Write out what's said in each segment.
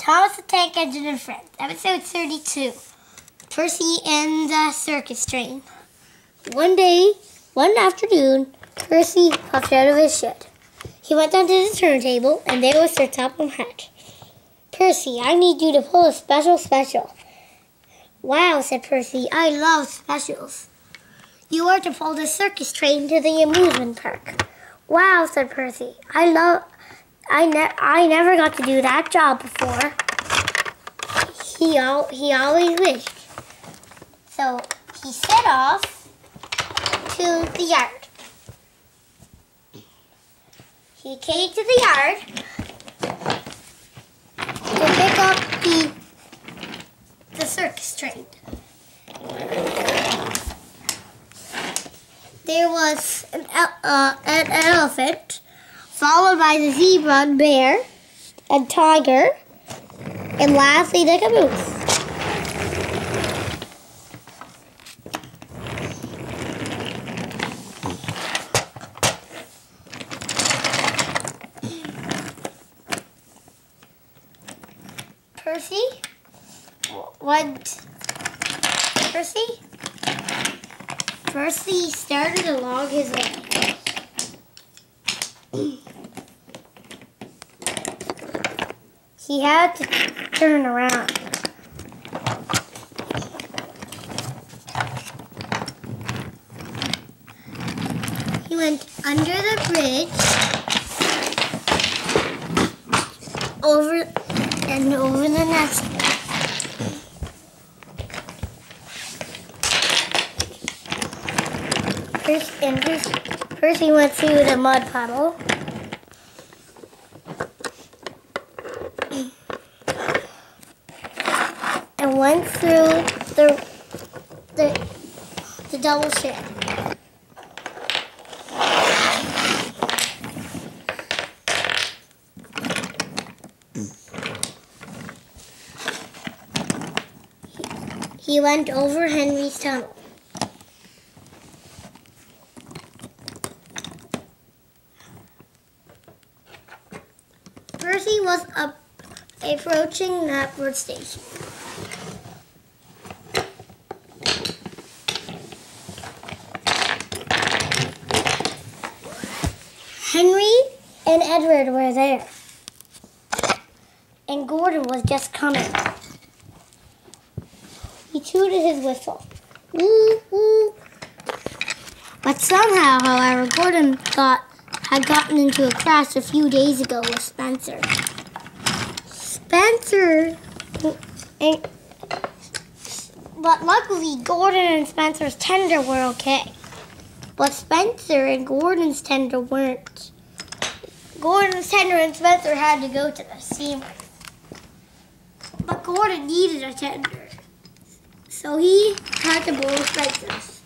Thomas the Tank Engine and Friends, episode 32. Percy and the Circus Train. One afternoon, Percy popped out of his shed. He went onto the turntable, and there was Sir Topham Hatt. "Percy, I need you to pull a special." "Wow," said Percy, "I love specials." "You are to pull the circus train to the amusement park." "Wow," said Percy, I never got to do that job before." He always wished. So he set off to the yard. He came to the yard to pick up the circus train. There was an elephant, followed by the zebra and bear and tiger, and lastly the caboose. Percy started along his way. He had to turn around. He went under the bridge, over the next one. Percy went through the mud puddle. And went through the double shed. He went over Henry's tunnel. Percy was approaching Knapford Station. Henry and Edward were there, and Gordon was just coming. He tooted his whistle. Woo, woo. But somehow, however, Gordon had gotten into a crash a few days ago with Spencer. But luckily, Gordon and Spencer's tender were okay. But Spencer and Gordon's tender weren't. Gordon's tender and Spencer had to go to the steamer. But Gordon needed a tender, so he had to borrow Spencer's.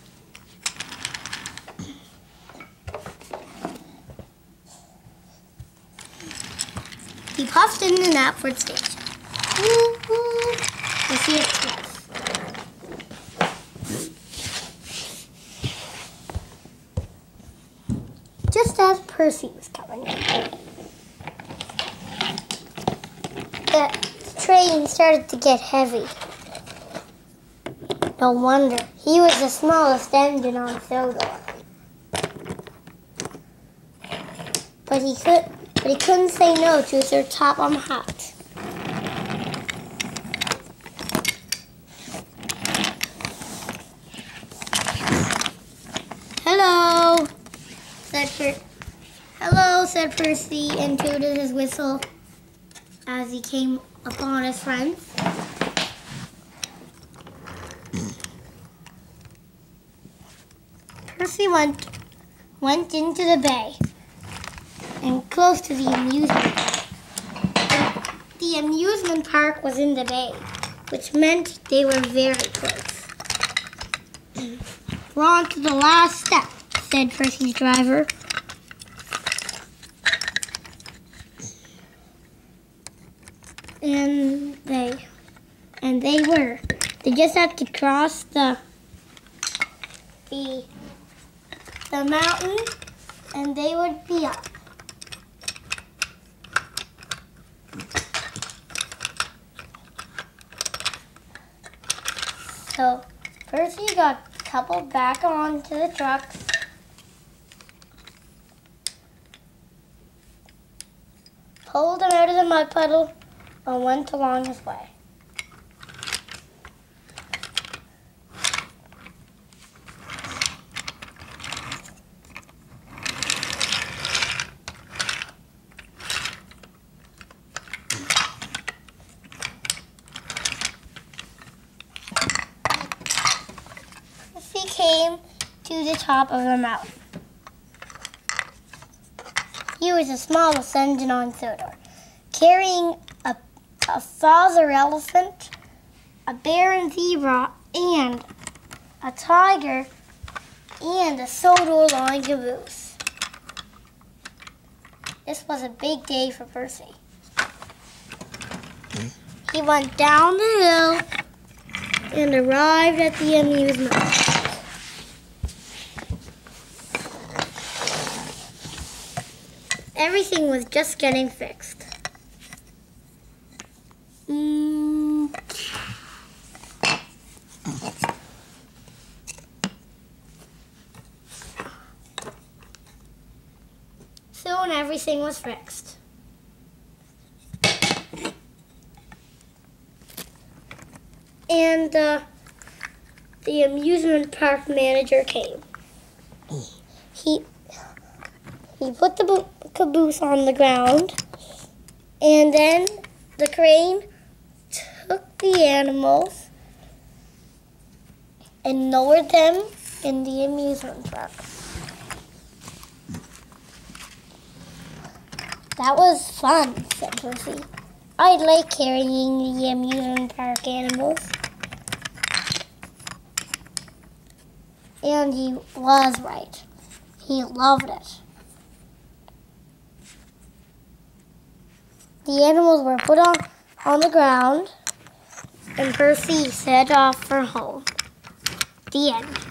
He puffed into Knapford Station. Woo, woo. Let's see it twice. Just as Percy was coming in, the train started to get heavy. No wonder. He was the smallest engine on Sodor. But he couldn't say no to Sir Topham Hatt. "Hello," said Percy, and tooted his whistle as he came upon his friends. Percy went into the bay and close to the amusement park. The amusement park was in the bay, which meant they were very close. "We're on to the last step," said Percy's driver. And they were. They just had to cross the mountain, and they would be up. So Percy got coupled back onto the trucks. Pulled him out of the mud puddle and went along his way. He came to the top of the mountain. He was the smallest engine on Sodor, carrying a father elephant, a bear and zebra, and a tiger, and a Sodor line caboose. This was a big day for Percy. He went down the hill and arrived at the amusement park. Everything was just getting fixed. Soon everything was fixed. And the amusement park manager came. He put the caboose on the ground, and then the crane took the animals and lowered them in the amusement park. That was fun, said Percy. I like carrying the amusement park animals. And he was right. He loved it. The animals were put on the ground, and Percy set off for home. The end.